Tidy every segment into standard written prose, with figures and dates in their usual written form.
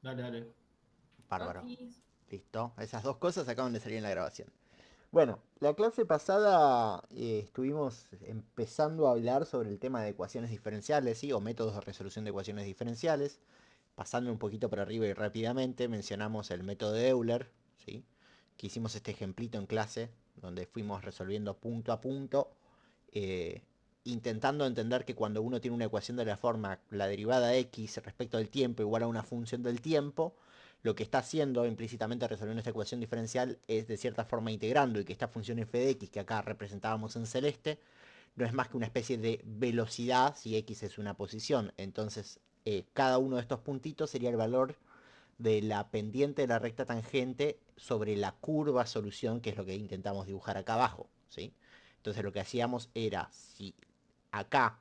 Dale, dale. Bárbaro. Aquí. Listo. Esas dos cosas acaban de salir en la grabación. Bueno, la clase pasada estuvimos empezando a hablar sobre el tema de ecuaciones diferenciales, ¿sí? O métodos de resolución de ecuaciones diferenciales. Pasando un poquito por arriba y rápidamente, mencionamos el método de Euler, ¿sí? Que hicimos este ejemplito en clase, donde fuimos resolviendo punto a punto, eh, intentando entender que cuando uno tiene una ecuación de la forma la derivada de x respecto del tiempo igual a una función del tiempo, lo que está haciendo implícitamente resolviendo esta ecuación diferencial es de cierta forma integrando y que esta función f de x que acá representábamos en celeste no es más que una especie de velocidad si x es una posición. Entonces, cada uno de estos puntitos sería el valor de la pendiente de la recta tangente sobre la curva solución, que es lo que intentamos dibujar acá abajo, ¿sí? Entonces lo que hacíamos era, si acá,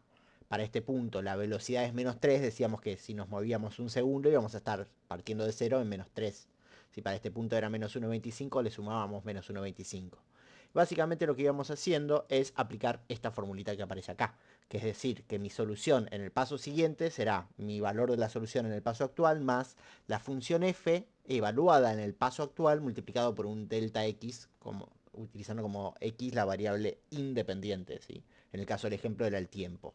para este punto, la velocidad es -3, decíamos que si nos movíamos un segundo íbamos a estar partiendo de 0 en -3. Si para este punto era -1,25, le sumábamos -1,25. Básicamente lo que íbamos haciendo es aplicar esta formulita que aparece acá, que es decir, que mi solución en el paso siguiente será mi valor de la solución en el paso actual más la función f evaluada en el paso actual multiplicado por un delta x, como, utilizando como x la variable independiente, ¿sí? En el caso del ejemplo era el tiempo.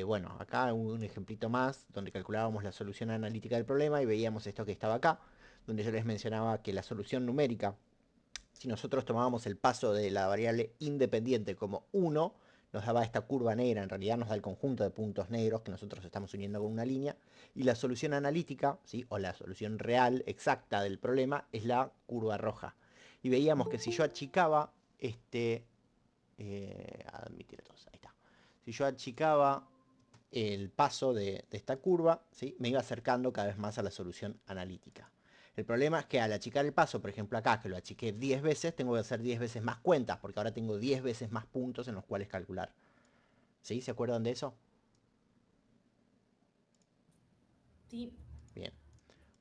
Bueno, acá un ejemplito más donde calculábamos la solución analítica del problema y veíamos esto que estaba acá, donde yo les mencionaba que la solución numérica, si nosotros tomábamos el paso de la variable independiente como 1, nos daba esta curva negra, en realidad nos da el conjunto de puntos negros que nosotros estamos uniendo con una línea, y la solución analítica, ¿sí? O la solución real, exacta del problema, es la curva roja. Y veíamos que si yo achicaba admitir todos, ahí está. Si yo achicaba el paso de esta curva, ¿sí? Me iba acercando cada vez más a la solución analítica. El problema es que al achicar el paso, por ejemplo acá, que lo achiqué 10 veces, tengo que hacer 10 veces más cuentas, porque ahora tengo 10 veces más puntos en los cuales calcular. ¿Sí? ¿Se acuerdan de eso? Sí. Bien.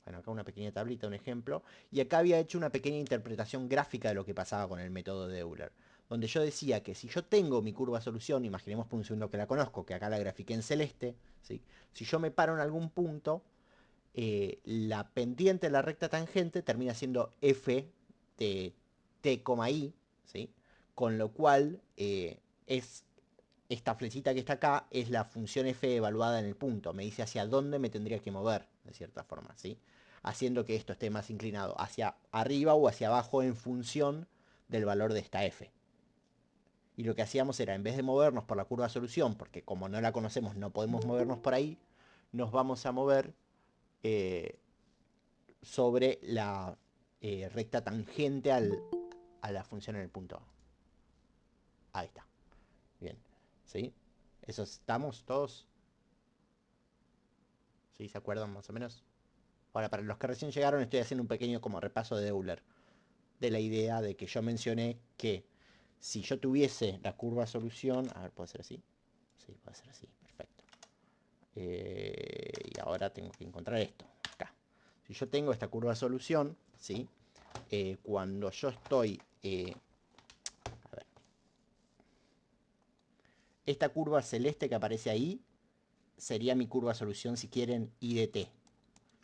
Bueno, acá una pequeña tablita, un ejemplo. Y acá había hecho una pequeña interpretación gráfica de lo que pasaba con el método de Euler. Donde yo decía que si yo tengo mi curva solución, imaginemos por un segundo que la conozco, que acá la grafiqué en celeste, ¿sí? Si yo me paro en algún punto, la pendiente de la recta tangente termina siendo f de t, i, ¿sí? Con lo cual es esta flechita que está acá es la función f evaluada en el punto. Me dice hacia dónde me tendría que mover, de cierta forma, ¿sí? Haciendo que esto esté más inclinado hacia arriba o hacia abajo en función del valor de esta f. Y lo que hacíamos era, en vez de movernos por la curva de solución, porque como no la conocemos no podemos movernos por ahí, nos vamos a mover eh, sobre la recta tangente a la función en el punto. Ahí está. Bien. ¿Sí? ¿Eso estamos todos? ¿Sí? ¿Se acuerdan más o menos? Ahora, para los que recién llegaron, estoy haciendo un pequeño como repaso de Euler. De la idea de que yo mencioné que si yo tuviese la curva solución... A ver, ¿puede ser así? Sí, puede ser así. Perfecto. Y ahora tengo que encontrar esto. Acá. Si yo tengo esta curva solución, ¿sí? Cuando yo estoy... a ver, esta curva celeste que aparece ahí sería mi curva solución, si quieren, i de t.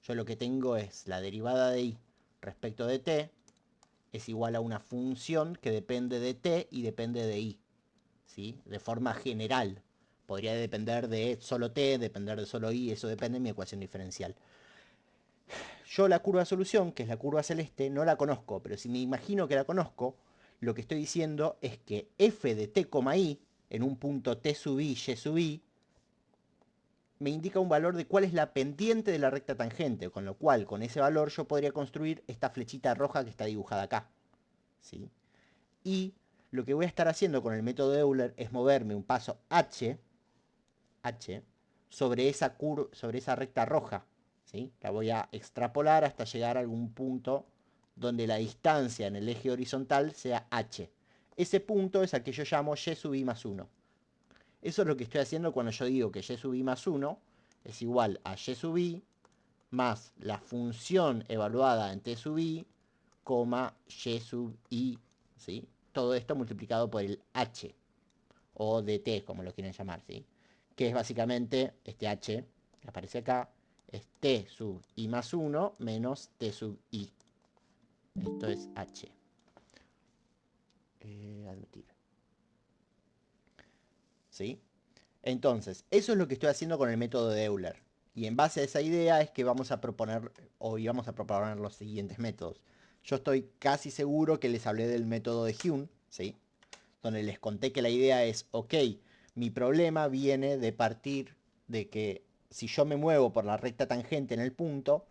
Yo lo que tengo es la derivada de i respecto de t es igual a una función que depende de t y depende de i, ¿sí? De forma general. Podría depender de solo t, depender de solo i, eso depende de mi ecuación diferencial. Yo la curva de solución, que es la curva celeste, no la conozco, pero si me imagino que la conozco, lo que estoy diciendo es que f de t, i, en un punto t sub i, y sub i, me indica un valor de cuál es la pendiente de la recta tangente, con lo cual con ese valor yo podría construir esta flechita roja que está dibujada acá, ¿sí? Y lo que voy a estar haciendo con el método de Euler es moverme un paso h sobre esa recta roja, ¿sí? La voy a extrapolar hasta llegar a algún punto donde la distancia en el eje horizontal sea h. Ese punto es al que yo llamo y sub i más 1. Eso es lo que estoy haciendo cuando yo digo que y sub i más 1 es igual a y sub i más la función evaluada en t sub i, y sub i, ¿sí? Todo esto multiplicado por el h, o dt, como lo quieren llamar, ¿sí? Que es básicamente este h que aparece acá, es t t sub i más 1 menos t sub i. Esto es h. Admitir. ¿Sí? Entonces, eso es lo que estoy haciendo con el método de Euler. Y en base a esa idea es que vamos a proponer, hoy vamos a proponer los siguientes métodos. Yo estoy casi seguro que les hablé del método de Hume, ¿sí? Donde les conté que la idea es, ok, mi problema viene de partir de que si yo me muevo por la recta tangente en el punto,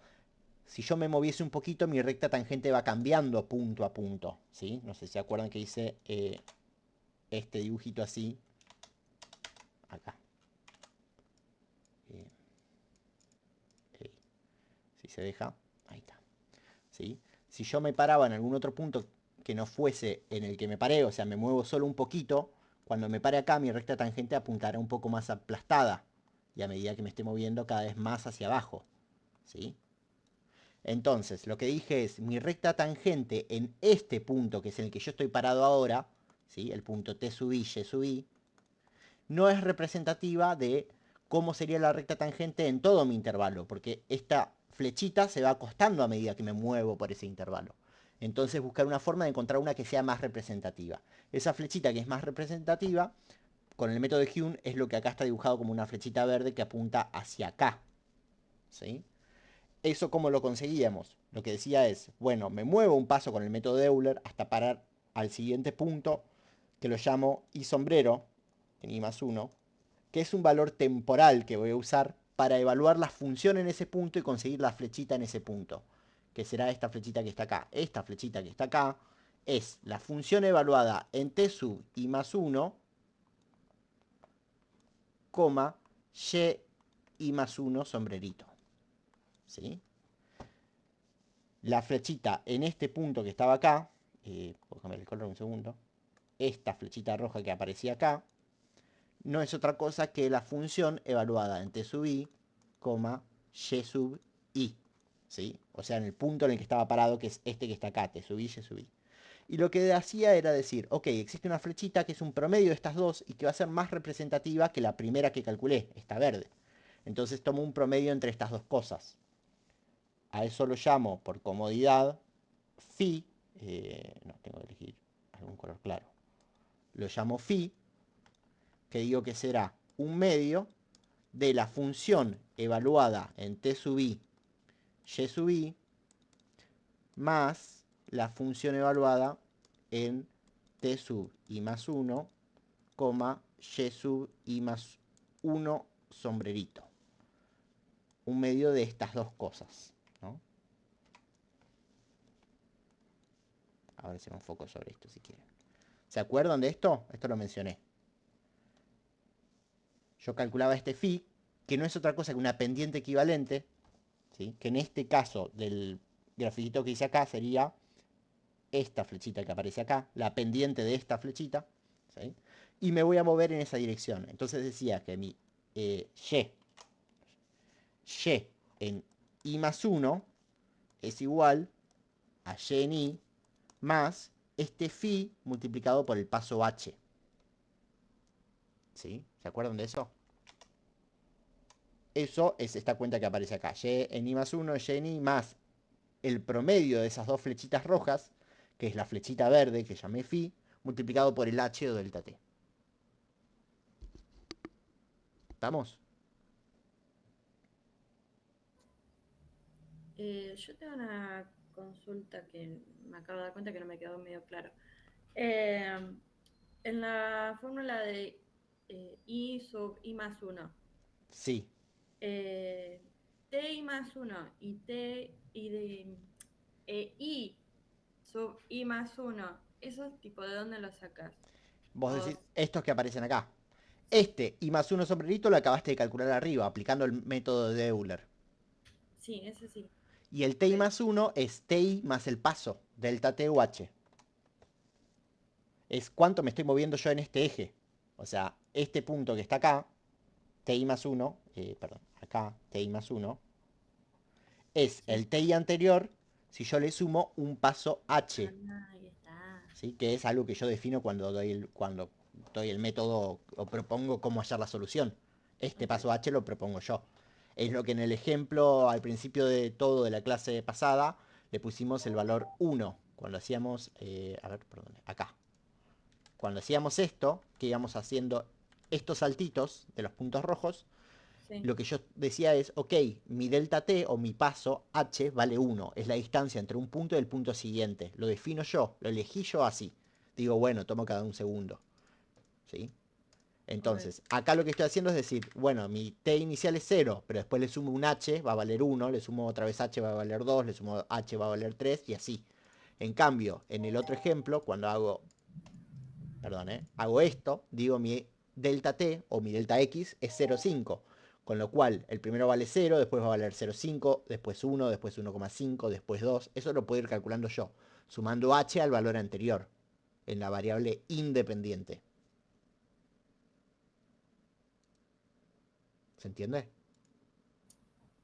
si yo me moviese un poquito, mi recta tangente va cambiando punto a punto, ¿sí? No sé si se acuerdan que hice este dibujito así, acá. Eh, eh, si se deja, ahí está, ¿sí? Si yo me paraba en algún otro punto que no fuese en el que me paré, o sea, me muevo solo un poquito, cuando me pare acá, mi recta tangente apuntará un poco más aplastada, y a medida que me esté moviendo cada vez más hacia abajo, ¿sí? Entonces, lo que dije es, mi recta tangente en este punto, que es en el que yo estoy parado ahora, ¿sí? El punto T sub I, Y sub I, no es representativa de cómo sería la recta tangente en todo mi intervalo, porque esta flechita se va acostando a medida que me muevo por ese intervalo. Entonces buscar una forma de encontrar una que sea más representativa. Esa flechita que es más representativa, con el método de Hume, es lo que acá está dibujado como una flechita verde que apunta hacia acá. ¿Sí? ¿Eso cómo lo conseguíamos? Lo que decía es, bueno, me muevo un paso con el método de Euler hasta parar al siguiente punto, que lo llamo I sombrero, en I más 1, que es un valor temporal que voy a usar para evaluar la función en ese punto y conseguir la flechita en ese punto, que será esta flechita que está acá. Esta flechita que está acá es la función evaluada en t sub i más 1, coma, y i más 1 sombrerito. ¿Sí? La flechita en este punto que estaba acá, puedo cambiar el color un segundo, esta flechita roja que aparecía acá, no es otra cosa que la función evaluada en t sub i, y sub i. ¿Sí? O sea, en el punto en el que estaba parado, que es este que está acá, t sub i, y sub i. Y lo que hacía era decir, ok, existe una flechita que es un promedio de estas dos y que va a ser más representativa que la primera que calculé, esta verde. Entonces tomo un promedio entre estas dos cosas. A eso lo llamo, por comodidad, phi. No, tengo que elegir algún color claro. Lo llamo phi, que digo que será un medio de la función evaluada en t sub i, y sub i, más la función evaluada en t sub i más 1, y sub i más 1 sombrerito. Un medio de estas dos cosas, ¿no? A ver si me enfoco sobre esto si quieren. ¿Se acuerdan de esto? Esto lo mencioné. Yo calculaba este phi, que no es otra cosa que una pendiente equivalente, ¿sí? Que en este caso del grafiquito que hice acá sería esta flechita que aparece acá, la pendiente de esta flechita, ¿sí? Y me voy a mover en esa dirección. Entonces decía que mi y en i más 1 es igual a y en i más este phi multiplicado por el paso h. ¿Sí? ¿Se acuerdan de eso? Eso es esta cuenta que aparece acá. Y en i más 1, y en i más el promedio de esas dos flechitas rojas, que es la flechita verde que llamé phi, multiplicado por el h o delta t. ¿Estamos? Yo tengo una consulta que me acabo de dar cuenta que no me quedó medio claro. Eh, en la fórmula de I sub I más 1, Sí. T I más 1 y T y de I sub I más 1, ¿esos tipo de dónde los sacas? Vos O, decís, estos que aparecen acá. sí, Este y más uno sombrerito lo acabaste de calcular arriba, aplicando el método de Euler. sí, ese sí. Y el ti Pero, más 1 es ti más el paso, delta t u h. Es cuánto me estoy moviendo yo en este eje. O sea, este punto que está acá, ti más 1, perdón, acá, ti más 1, es sí. el ti anterior si yo le sumo un paso Ah, h, ahí está. ¿sí? Que es algo que yo defino cuando doy el método o propongo cómo hallar la solución. Este Ok. paso h lo propongo yo. Es lo que en el ejemplo al principio de todo de la clase pasada le pusimos el valor 1. Cuando hacíamos, a ver, perdón, acá. Cuando hacíamos esto, que íbamos haciendo estos saltitos de los puntos rojos, Sí, lo que yo decía es, ok, mi delta t o mi paso h vale 1. Es la distancia entre un punto y el punto siguiente. Lo defino yo, lo elegí yo así. Digo, bueno, tomo cada un segundo. ¿Sí? ok. Entonces, acá lo que estoy haciendo es decir, bueno, mi t inicial es 0, pero después le sumo un h, va a valer 1, le sumo otra vez h, va a valer 2, le sumo h, va a valer 3, y así. En cambio, en el otro ejemplo, cuando hago, perdón, hago esto, digo mi delta t o mi delta x es 0,5. Con lo cual, el primero vale 0, después va a valer 0,5, después 1, después 1,5, después 2. Eso lo puedo ir calculando yo, sumando h al valor anterior, en la variable independiente. ¿Se entiende?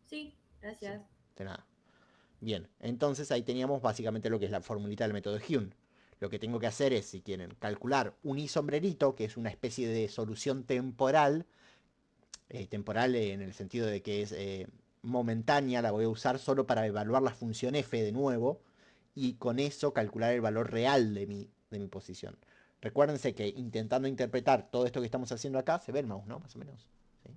Sí, Sí, gracias. de nada. Bien, entonces ahí teníamos básicamente lo que es la formulita del método de Hume. Lo que tengo que hacer es, si quieren, calcular un i-sombrerito, que es una especie de solución temporal, temporal en el sentido de que es momentánea, la voy a usar solo para evaluar la función f de nuevo, y con eso calcular el valor real de mi posición. Recuérdense que intentando interpretar todo esto que estamos haciendo acá, se ve el mouse, ¿no? Más o menos. ¿Sí?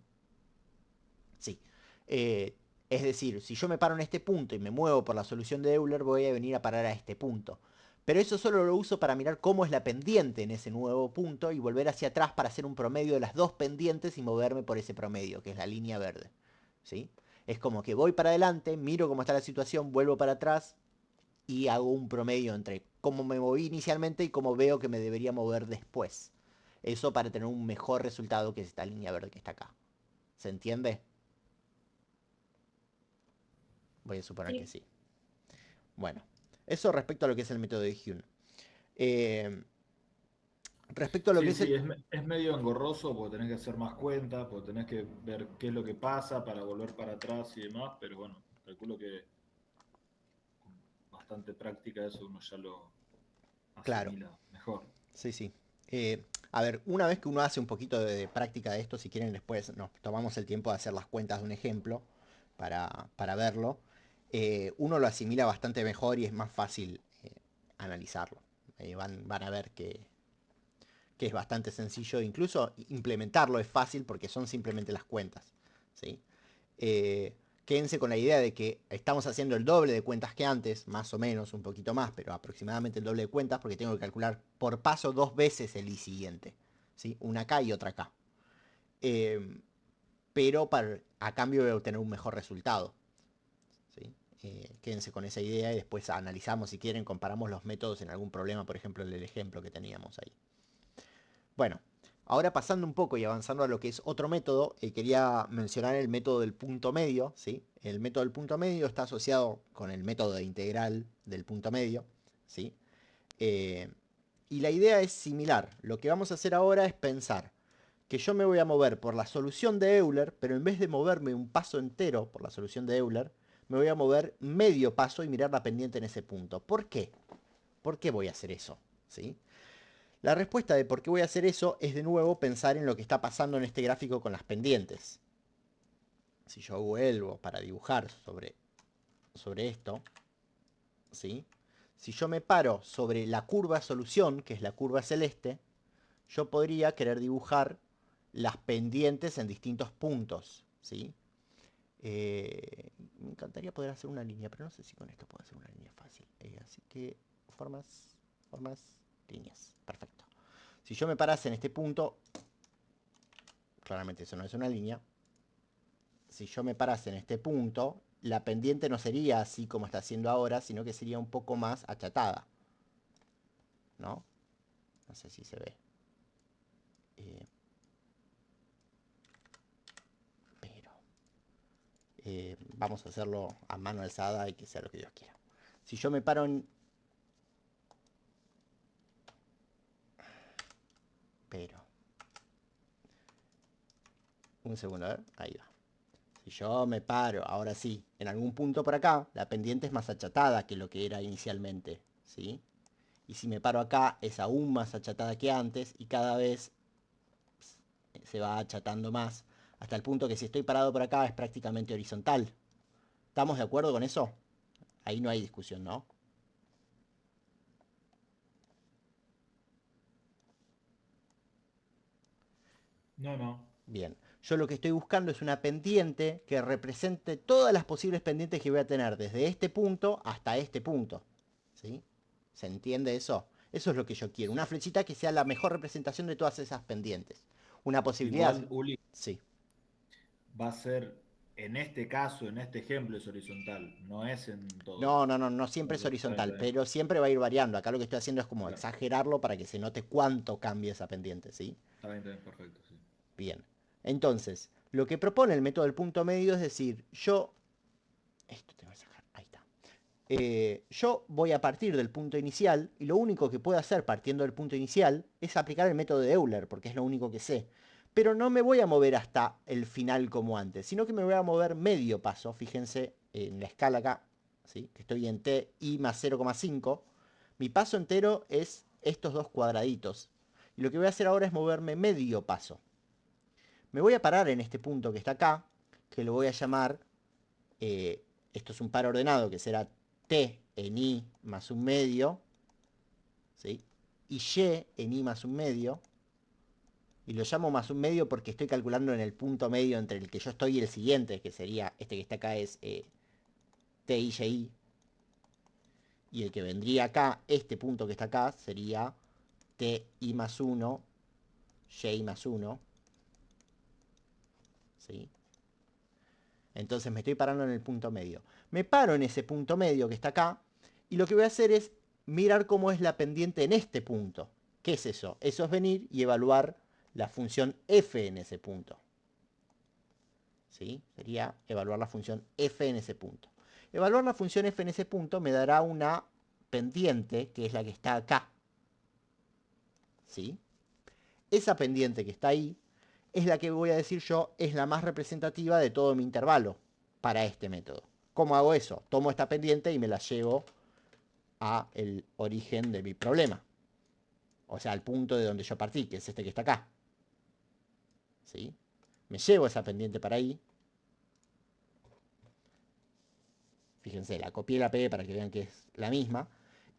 Sí. Eh, es decir, si yo me paro en este punto y me muevo por la solución de Euler, voy a venir a parar a este punto. Pero eso solo lo uso para mirar cómo es la pendiente en ese nuevo punto y volver hacia atrás para hacer un promedio de las dos pendientes y moverme por ese promedio, que es la línea verde. ¿Sí? Es como que voy para adelante, miro cómo está la situación, vuelvo para atrás y hago un promedio entre cómo me moví inicialmente y cómo veo que me debería mover después. Eso para tener un mejor resultado que es esta línea verde que está acá. ¿Se entiende? Voy a suponer que Sí, sí. Bueno, eso respecto a lo que es el método de Hume. Eh, respecto a lo que Sí, es el... sí, es medio engorroso porque tenés que hacer más cuentas, porque tenés que ver qué es lo que pasa para volver para atrás y demás, pero bueno, calculo que con bastante práctica eso uno ya lo Claro, asimila mejor. sí, sí. A ver, una vez que uno hace un poquito de práctica de esto, si quieren después nos tomamos el tiempo de hacer las cuentas de un ejemplo para verlo, uno lo asimila bastante mejor y es más fácil analizarlo. Van a ver que es bastante sencillo, incluso implementarlo es fácil porque son simplemente las cuentas. ¿Sí? eh, Quédense con la idea de que estamos haciendo el doble de cuentas que antes, más o menos, un poquito más, pero aproximadamente el doble de cuentas, porque tengo que calcular por paso dos veces el i siguiente. ¿Sí? Una acá y otra acá. Eh, pero a cambio de obtener un mejor resultado. ¿Sí? Quédense con esa idea y después analizamos, si quieren, comparamos los métodos en algún problema, por ejemplo, el ejemplo que teníamos ahí. Bueno, ahora pasando un poco y avanzando a lo que es otro método, quería mencionar el método del punto medio, ¿sí? El método del punto medio está asociado con el método de integral del punto medio, ¿sí? Eh, y la idea es similar. Lo que vamos a hacer ahora es pensar que yo me voy a mover por la solución de Euler, pero en vez de moverme un paso entero por la solución de Euler, me voy a mover medio paso y mirar la pendiente en ese punto. ¿Por qué? ¿Por qué voy a hacer eso? ¿Sí? La respuesta de por qué voy a hacer eso es de nuevo pensar en lo que está pasando en este gráfico con las pendientes. Si yo vuelvo para dibujar sobre esto, ¿sí? Si yo me paro sobre la curva solución, que es la curva celeste, yo podría querer dibujar las pendientes en distintos puntos, ¿sí? Me encantaría poder hacer una línea, pero no sé si con esto puedo hacer una línea fácil. Así que formas, líneas. Perfecto. Si yo me parase en este punto, claramente eso no es una línea. Si yo me parase en este punto, la pendiente no sería así como está haciendo ahora, sino que sería un poco más achatada. ¿No? No sé si se ve. Eh, pero vamos a hacerlo a mano alzada y que sea lo que Dios quiera. Si yo me paro en... Pero... Un segundo, a ver. Ahí va. Si yo me paro, ahora sí, en algún punto por acá, la pendiente es más achatada que lo que era inicialmente. ¿Sí? Y si me paro acá, es aún más achatada que antes y cada vez se va achatando más Hasta el punto que si estoy parado por acá es prácticamente horizontal. ¿Estamos de acuerdo con eso? Ahí no hay discusión, ¿no? No, no. Bien. Yo lo que estoy buscando es una pendiente que represente todas las posibles pendientes que voy a tener desde este punto hasta este punto. ¿Sí? ¿Se entiende eso? Eso es lo que yo quiero. Una flechita que sea la mejor representación de todas esas pendientes. Una posibilidad. Igual, Uli, Sí. va a ser, en este caso, en este ejemplo es horizontal, no es en No, todos. no, no, no siempre Ok, es está bien, horizontal, está bien. pero siempre va a ir variando. Acá lo que estoy haciendo es como Claro, exagerarlo para que se note cuánto cambia esa pendiente, ¿sí? está bien, perfecto, sí. Bien. Entonces, lo que propone el método del punto medio es decir, yo... Esto tengo que sacar, ahí está. Yo voy a partir del punto inicial y lo único que puedo hacer partiendo del punto inicial es aplicar el método de Euler, porque es lo único que sé. Pero no me voy a mover hasta el final como antes, sino que me voy a mover medio paso. Fíjense en la escala acá, ¿sí? Que estoy en t i más 0,5. Mi paso entero es estos dos cuadraditos. Y lo que voy a hacer ahora es moverme medio paso. Me voy a parar en este punto que está acá, que lo voy a llamar, eh, esto es un par ordenado, que será t en i más un medio, ¿sí? Y y en i más un medio. Y lo llamo más un medio porque estoy calculando en el punto medio entre el que yo estoy y el siguiente, que sería, este que está acá es t i y. Y el que vendría acá, este punto que está acá, sería t i más 1, y más 1, ¿sí? Entonces me estoy parando en el punto medio. Me paro en ese punto medio que está acá y lo que voy a hacer es mirar cómo es la pendiente en este punto. ¿Qué es eso? Eso es venir y evaluar la función f en ese punto. ¿Sí? Sería evaluar la función f en ese punto. Evaluar la función f en ese punto me dará una pendiente que es la que está acá. ¿Sí? Esa pendiente que está ahí es la que voy a decir yo es la más representativa de todo mi intervalo para este método. ¿Cómo hago eso? Tomo esta pendiente y me la llevo a el origen de mi problema. O sea, al punto de donde yo partí, que es este que está acá. ¿Sí? Me llevo esa pendiente para ahí. Fíjense, la copié y la pegué para que vean que es la misma.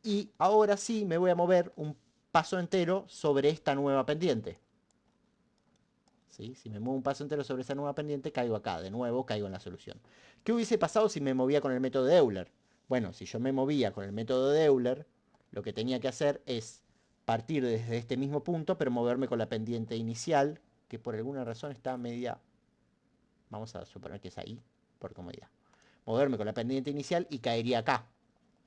Y ahora sí me voy a mover un paso entero sobre esta nueva pendiente. ¿Sí? Si me muevo un paso entero sobre esa nueva pendiente, caigo acá. De nuevo, caigo en la solución. ¿Qué hubiese pasado si me movía con el método de Euler? Bueno, si yo me movía con el método de Euler, lo que tenía que hacer es partir desde este mismo punto, pero moverme con la pendiente inicial, que por alguna razón está media... Vamos a suponer que es ahí, por comodidad. Moverme con la pendiente inicial y caería acá.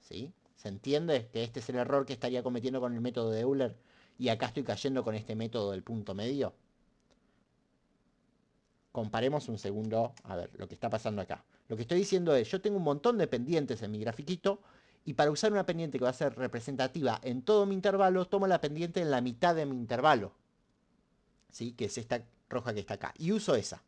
¿Sí? ¿Se entiende? Que este es el error que estaría cometiendo con el método de Euler y acá estoy cayendo con este método del punto medio. Comparemos un segundo, a ver, lo que está pasando acá. Lo que estoy diciendo es, yo tengo un montón de pendientes en mi grafiquito, y para usar una pendiente que va a ser representativa en todo mi intervalo, tomo la pendiente en la mitad de mi intervalo, ¿sí? Que es esta roja que está acá, y uso esa.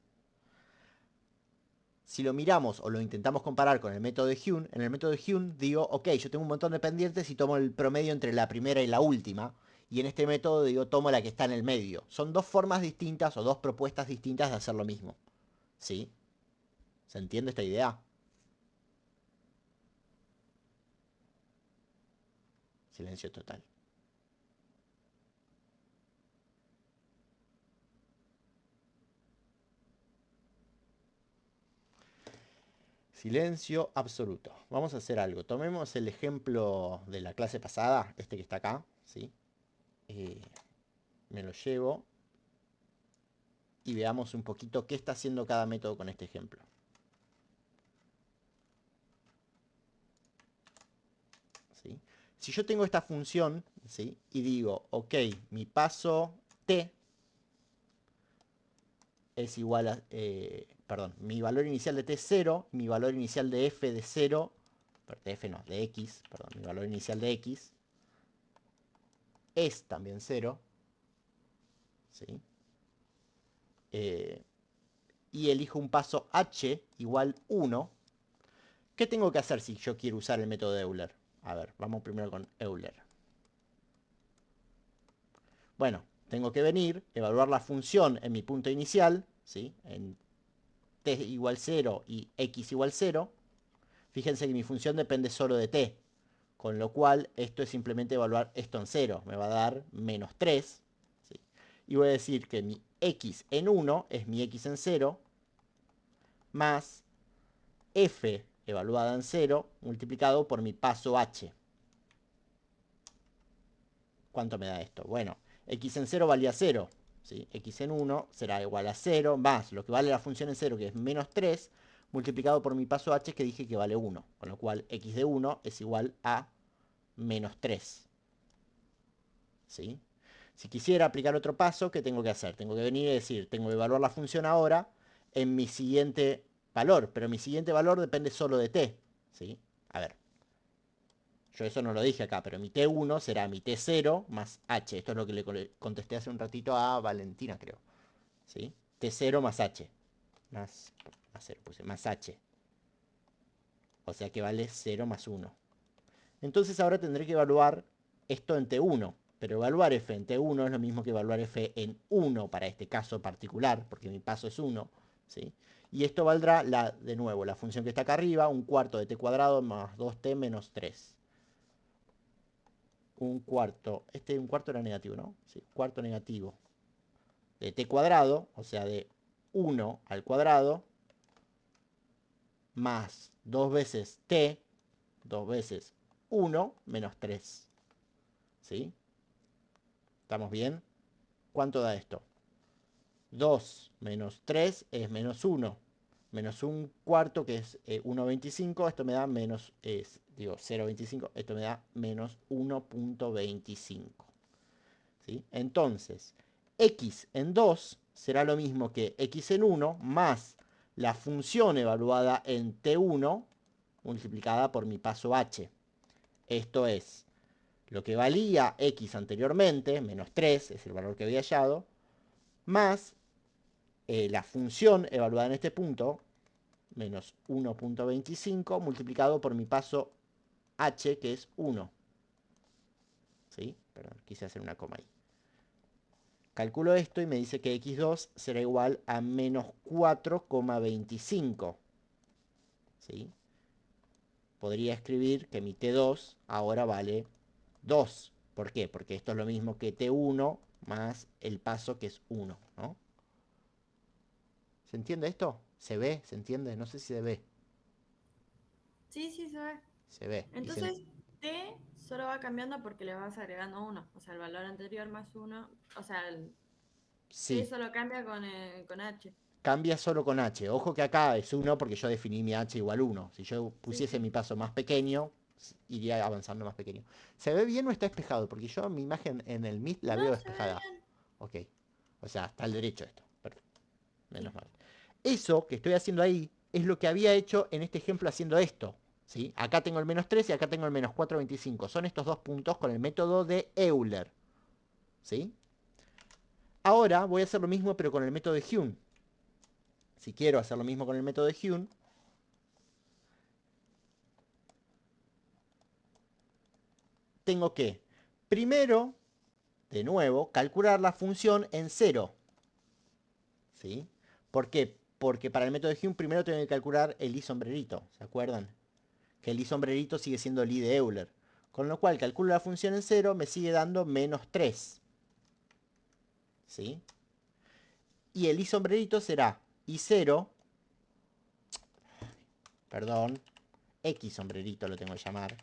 Si lo miramos o lo intentamos comparar con el método de Hume, en el método de Hume digo, ok, yo tengo un montón de pendientes y tomo el promedio entre la primera y la última, y en este método digo, tomo la que está en el medio. Son dos formas distintas o dos propuestas distintas de hacer lo mismo, ¿sí? ¿Se entiende esta idea? Silencio total. Silencio absoluto. Vamos a hacer algo. Tomemos el ejemplo de la clase pasada, este que está acá, ¿sí? Eh, Me lo llevo y veamos un poquito qué está haciendo cada método con este ejemplo. ¿Sí? Si yo tengo esta función, ¿sí? Y digo, ok, mi paso t es igual a, perdón, mi valor inicial de t es 0, mi valor inicial de f de 0, de f no, de x, perdón, mi valor inicial de x es también 0, ¿sí? Y elijo un paso h igual 1, ¿qué tengo que hacer si yo quiero usar el método de Euler? A ver, vamos primero con Euler. Bueno, tengo que venir, evaluar la función en mi punto inicial, ¿sí? En t igual 0 y x igual 0, fíjense que mi función depende solo de t. Con lo cual, esto es simplemente evaluar esto en 0. Me va a dar menos 3. ¿Sí? Y voy a decir que mi x en 1 es mi x en 0 más f evaluada en 0 multiplicado por mi paso h. ¿Cuánto me da esto? Bueno, x en 0 valía 0. ¿Sí? X en 1 será igual a 0 más lo que vale la función en 0, que es menos 3, multiplicado por mi paso h, que dije que vale 1. Con lo cual, x de 1 es igual a menos 3. ¿Sí? Si quisiera aplicar otro paso, ¿qué tengo que hacer? Tengo que venir y decir, tengo que evaluar la función ahora en mi siguiente valor, pero mi siguiente valor depende solo de t. ¿Sí? A ver, yo eso no lo dije acá, pero mi t1 será mi t0 más h. Esto es lo que le contesté hace un ratito a Valentina, creo. ¿Sí? T0 más h. Más 0 puse, más h. O sea que vale 0 más 1. Entonces ahora tendré que evaluar esto en T1. Pero evaluar f en T1 es lo mismo que evaluar f en 1 para este caso particular, porque mi paso es 1. ¿Sí? Y esto valdrá, de nuevo, la función que está acá arriba, un cuarto de t cuadrado más 2t menos 3. Un cuarto. Un cuarto era negativo, ¿no? Sí, cuarto negativo de t cuadrado, o sea, de 1 al cuadrado, más 2 veces t, 2 veces 1 menos 3. ¿Sí? ¿Estamos bien? ¿Cuánto da esto? 2 menos 3 es menos 1. Menos un cuarto, que es 1,25. Esto me da menos, 0,25. Esto me da menos 1,25. ¿Sí? Entonces, x en 2 será lo mismo que x en 1 más la función evaluada en t1 multiplicada por mi paso h. Esto es lo que valía x anteriormente, menos 3, es el valor que había hallado, más la función evaluada en este punto, menos 1,25, multiplicado por mi paso h, que es 1. ¿Sí? Perdón, quise hacer una coma ahí. Calculo esto y me dice que x2 será igual a menos 4,25. ¿Sí? Podría escribir que mi t2 ahora vale 2. ¿Por qué? Porque esto es lo mismo que t1 más el paso, que es 1, ¿no? ¿Se entiende esto? ¿Se ve? ¿Se entiende? No sé si se ve. Sí, sí, se ve. Se ve. Entonces, t solo va cambiando porque le vas agregando 1. O sea, el valor anterior más 1. O sea, el t Sí, solo cambia con h. cambia solo con h. Ojo que acá es 1 porque yo definí mi h igual 1. Si yo Sí, pusiese sí. mi paso más pequeño, iría avanzando más pequeño. ¿Se ve bien o está despejado? Porque yo mi imagen en el Meet la No, veo se ve despejada. bien. Ok. O sea, está al derecho esto. Perfecto. Sí. Menos mal. Eso que estoy haciendo ahí es lo que había hecho en este ejemplo haciendo esto. ¿Sí? Acá tengo el menos 3 y acá tengo el menos 4,25. Son estos dos puntos con el método de Euler. ¿Sí? Ahora voy a hacer lo mismo pero con el método de Hume. Si quiero hacer lo mismo con el método de Hume, tengo que, primero, de nuevo, calcular la función en 0. ¿Sí? ¿Por qué? Porque para el método de Hume primero tengo que calcular el i sombrerito. ¿Se acuerdan? Que el i sombrerito sigue siendo el i de Euler. Con lo cual calculo la función en 0, me sigue dando menos 3. ¿Sí? Y el i sombrerito será i0, perdón, x sombrerito lo tengo que llamar.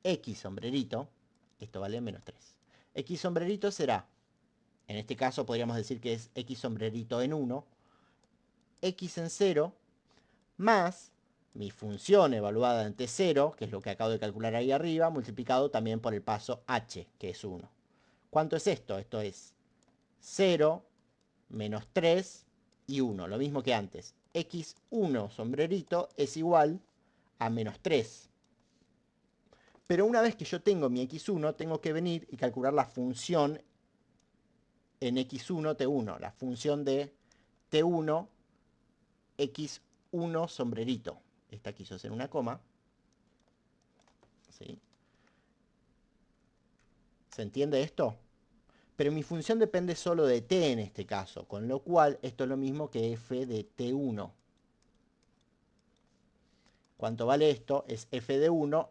X sombrerito, esto vale menos 3. X sombrerito será, en este caso podríamos decir que es x sombrerito en 1, x en 0, más mi función evaluada en t0, que es lo que acabo de calcular ahí arriba, multiplicado también por el paso h, que es 1. ¿Cuánto es esto? Esto es 0, menos 3 y 1, lo mismo que antes. x1 sombrerito es igual a menos 3. Pero una vez que yo tengo mi x1, tengo que venir y calcular la función en x1, t1. La función de t1, x1 sombrerito. Esta quiso hacer una coma. ¿Sí? ¿Se entiende esto? Pero mi función depende solo de t en este caso, con lo cual esto es lo mismo que f de t1. ¿Cuánto vale esto? Es f de 1,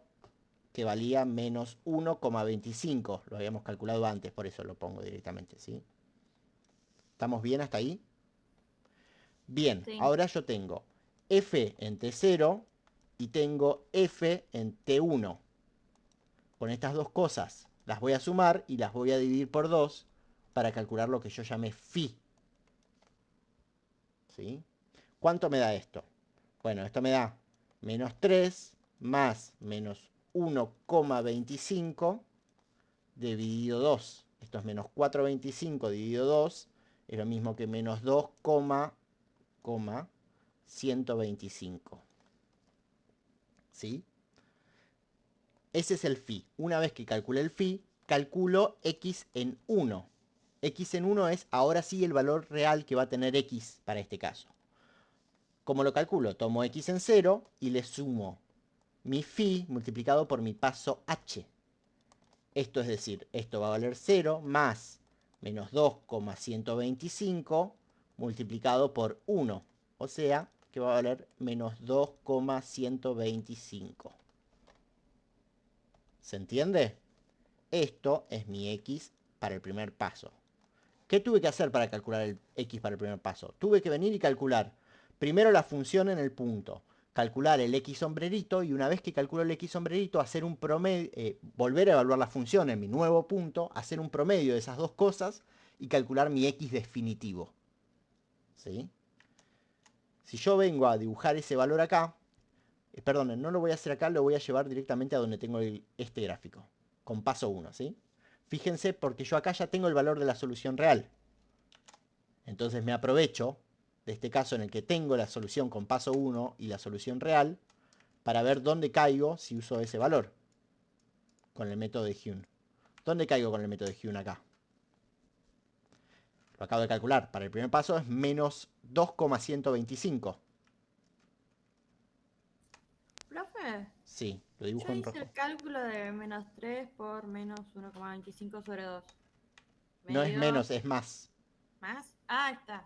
que valía menos 1,25. Lo habíamos calculado antes, por eso lo pongo directamente, ¿sí? ¿Estamos bien hasta ahí? Bien, Sí. ahora yo tengo f en t0 y tengo f en t1. Con estas dos cosas las voy a sumar y las voy a dividir por 2 para calcular lo que yo llamé phi. ¿Sí? ¿Cuánto me da esto? Bueno, esto me da menos 3 más menos 1,25 dividido 2. Esto es menos 4,25 dividido 2. Es lo mismo que menos 2,125. ¿Sí? Ese es el phi. Una vez que calculé el phi, calculo x en 1. X en 1 es ahora sí el valor real que va a tener x para este caso. ¿Cómo lo calculo? Tomo x en 0 y le sumo mi phi multiplicado por mi paso h. Esto es decir, esto va a valer 0 más menos 2,125 multiplicado por 1. O sea, que va a valer menos 2,125. ¿Se entiende? Esto es mi x para el primer paso. ¿Qué tuve que hacer para calcular el x para el primer paso? Tuve que venir y calcular primero la función en el punto, calcular el x sombrerito y una vez que calculo el x sombrerito, hacer un promedio, volver a evaluar la función en mi nuevo punto, hacer un promedio de esas dos cosas y calcular mi x definitivo. ¿Sí? Si yo vengo a dibujar ese valor acá, perdón, no lo voy a hacer acá, lo voy a llevar directamente a donde tengo este gráfico, con paso 1, ¿sí? Fíjense, porque yo acá ya tengo el valor de la solución real. Entonces me aprovecho de este caso en el que tengo la solución con paso 1 y la solución real para ver dónde caigo si uso ese valor con el método de Hume. ¿Dónde caigo con el método de Hume acá? Lo acabo de calcular. Para el primer paso es menos 2,125. Profe, Sí, lo yo dibujo en hice rojo. el cálculo de menos 3 por menos 1,25 sobre 2. No Me es dio menos, es más. más. Ah, está.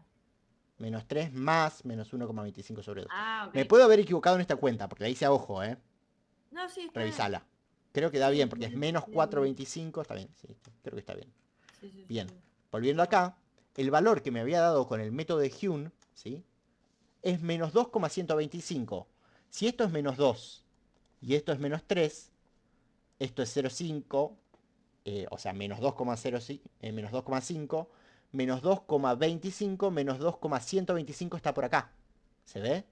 Menos 3 más menos 1,25 sobre 2. Ah, Me ok. puedo haber equivocado en esta cuenta, porque la hice a ojo, ¿eh? No, sí, está bien. Revisala. Creo que da Sí, bien, porque es menos 4,25. Está bien, sí, creo que está bien. sí, sí, sí, Bien, sí. volviendo acá, el valor que me había dado con el método de Hume, ¿sí? Es menos 2,125. Si esto es menos 2 y esto es menos 3, esto es 0,5, o sea, menos 2,05, menos 2,5, menos 2,25, menos 2,125 está por acá. ¿Se ve?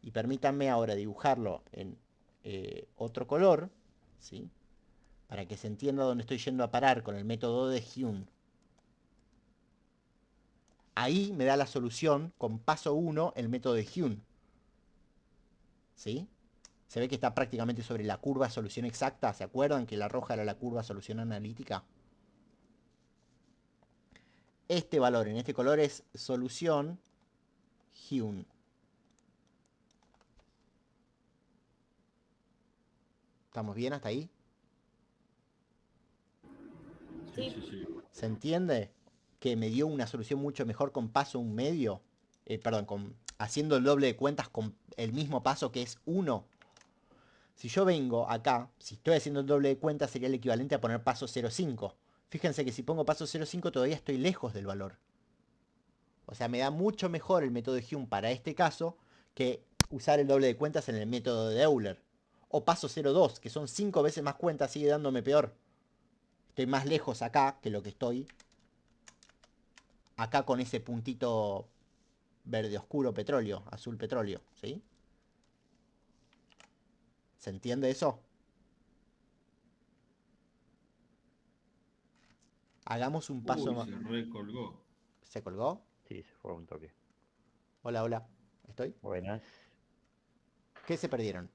Y permítanme ahora dibujarlo en otro color, ¿sí? Para que se entienda dónde estoy yendo a parar con el método de Hume. Ahí me da la solución con paso 1 el método de Hume. ¿Sí? Se ve que está prácticamente sobre la curva solución exacta. ¿Se acuerdan que la roja era la curva solución analítica? Este valor en este color es solución Hume. ¿Estamos bien hasta ahí? Sí, Sí, sí, sí. ¿Se entiende? Que me dio una solución mucho mejor con paso 1 medio. Perdón, haciendo el doble de cuentas con el mismo paso que es 1. Si yo vengo acá, si estoy haciendo el doble de cuentas sería el equivalente a poner paso 0,5. Fíjense que si pongo paso 0,5 todavía estoy lejos del valor. O sea, me da mucho mejor el método de Hume para este caso que usar el doble de cuentas en el método de Euler. O paso 0,2, que son 5 veces más cuentas, sigue dándome peor. Estoy más lejos acá que lo que estoy acá con ese puntito verde oscuro petróleo, azul petróleo, ¿sí? ¿Se entiende eso? Hagamos un paso Uy, más. se recolgó. ¿Se colgó? Sí, se fue un toque. Hola, hola. ¿Estoy? Buenas. ¿Qué se perdieron?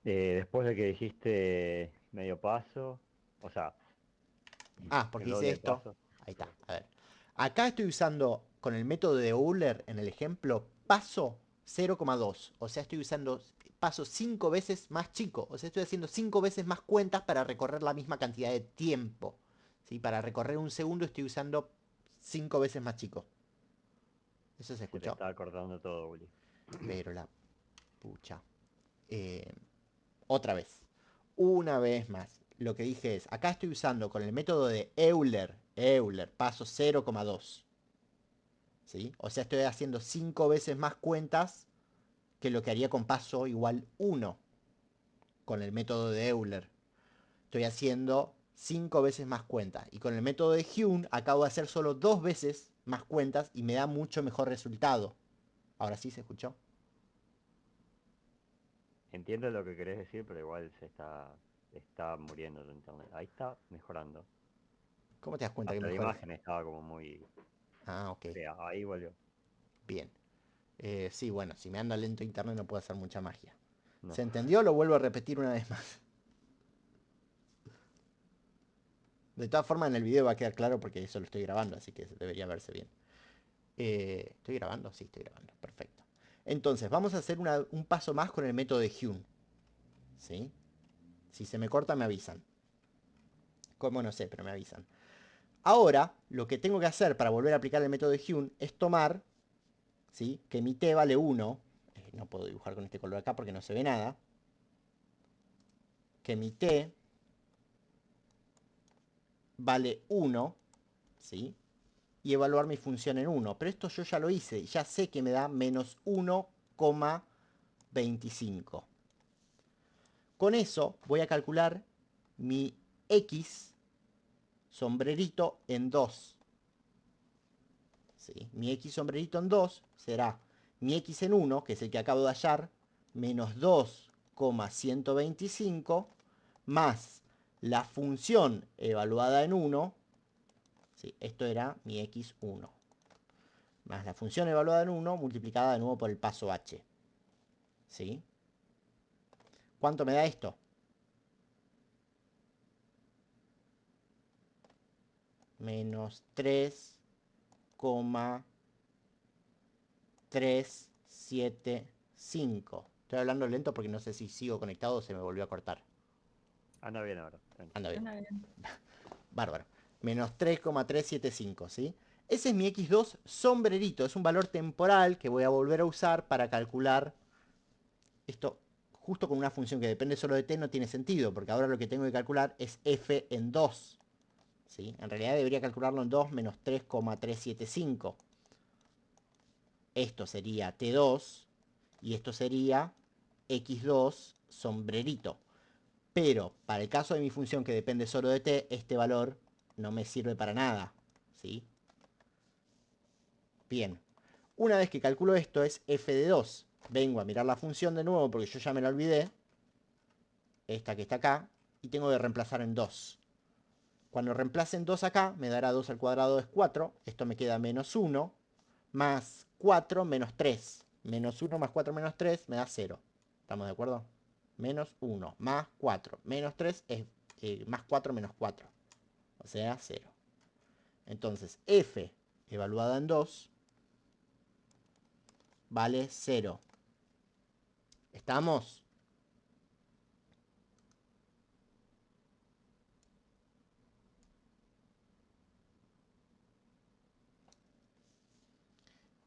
Después de que dijiste medio paso, o sea, Ah, porque el hice doble de esto. paso. Ahí está. A ver. Acá estoy usando con el método de Euler en el ejemplo paso 0,2. O sea, estoy usando paso 5 veces más chico. O sea, estoy haciendo 5 veces más cuentas para recorrer la misma cantidad de tiempo. ¿Sí? Para recorrer un segundo estoy usando 5 veces más chico. ¿Eso se Se te escuchó? estaba cortando todo, Uli. Pero la pucha. Eh, Otra vez. Una vez más. Lo que dije es, acá estoy usando con el método de Euler, paso 0,2. ¿Sí? O sea, estoy haciendo 5 veces más cuentas que lo que haría con paso igual 1 con el método de Euler. Estoy haciendo 5 veces más cuentas. Y con el método de Hume acabo de hacer solo 2 veces más cuentas y me da mucho mejor resultado. Ahora sí se escuchó. Entiendo lo que querés decir, pero igual está muriendo el internet. Ahí está mejorando. ¿Cómo te das cuenta que Hasta la mejora? imagen estaba como muy Ah, ok. fea. Ahí volvió. Bien. Sí, bueno, si me anda lento internet no puedo hacer mucha magia. No. ¿Se entendió? Lo vuelvo a repetir una vez más. De todas formas, en el video va a quedar claro porque eso lo estoy grabando, así que debería verse bien. ¿Estoy grabando? Sí, estoy grabando. Perfecto. Entonces, vamos a hacer un paso más con el método de Hume. ¿Sí? Si se me corta, me avisan. ¿Cómo? No sé, pero me avisan. Ahora, lo que tengo que hacer para volver a aplicar el método de Hume es tomar, ¿sí? Que mi t vale 1. No puedo dibujar con este color acá porque no se ve nada. Que mi t vale 1, ¿sí? Y evaluar mi función en 1. Pero esto yo ya lo hice, ya sé que me da menos 1,25. Con eso voy a calcular mi x sombrerito en 2. ¿Sí? Mi x sombrerito en 2 será mi x en 1, que es el que acabo de hallar, menos 2,125, más la función evaluada en 1, ¿sí? Esto era mi x1, más la función evaluada en 1 multiplicada de nuevo por el paso h. ¿Sí? ¿Cuánto me da esto? Menos 3,375. Estoy hablando lento porque no sé si sigo conectado o se me volvió a cortar. Anda bien ahora. Tranqui. Anda bien. Anda bien. Bárbaro. Menos 3,375, ¿sí? Ese es mi x2 sombrerito. Es un valor temporal que voy a volver a usar para calcular esto justo con una función que depende solo de t no tiene sentido, porque ahora lo que tengo que calcular es f en 2. ¿Sí? En realidad debería calcularlo en 2 menos 3,375. Esto sería t2 y esto sería x2 sombrerito. Pero para el caso de mi función que depende solo de t, este valor no me sirve para nada. ¿Sí? Bien. Una vez que calculo esto es f de 2. Vengo a mirar la función de nuevo porque yo ya me la olvidé. Esta que está acá. Y tengo que reemplazar en 2. Cuando reemplace en 2 acá, me dará 2 al cuadrado es 4. Esto me queda menos 1. Más 4 menos 3. Menos 1 más 4 menos 3 me da 0. ¿Estamos de acuerdo? Menos 1 más 4 menos 3 es más 4 menos 4. O sea, 0. Entonces, f evaluada en 2 vale 0. ¿Estamos?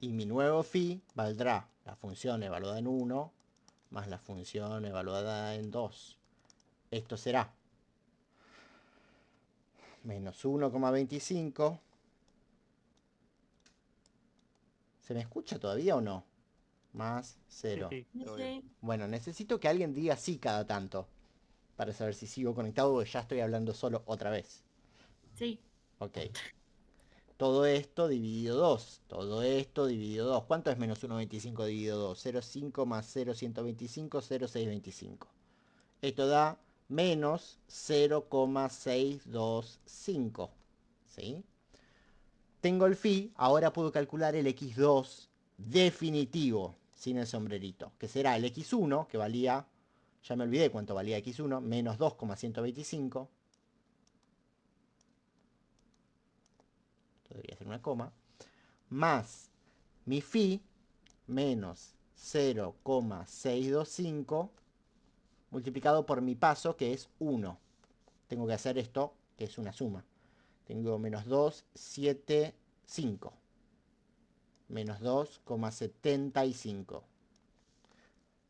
Y mi nuevo phi valdrá la función evaluada en 1 más la función evaluada en 2. Esto será menos 1,25. ¿Se me escucha todavía o no? Más Sí, 0. sí, Sí, todo bien. sí, Bueno, necesito que alguien diga sí cada tanto para saber si sigo conectado o ya estoy hablando solo otra vez. sí. Ok. Todo esto dividido 2. Todo esto dividido 2. ¿Cuánto es menos 1,25 dividido 2? 0,5 más 0,125, 0,625. Esto da menos 0,625. ¿Sí? Tengo el phi, ahora puedo calcular el x2 definitivo, sin el sombrerito, que será el x1, que valía, ya me olvidé cuánto valía x1, menos 2,125. Esto debería ser una coma. Más mi phi, menos 0,625, multiplicado por mi paso, que es 1. Tengo que hacer esto, que es una suma. Tengo menos 2,75. Menos 2,75.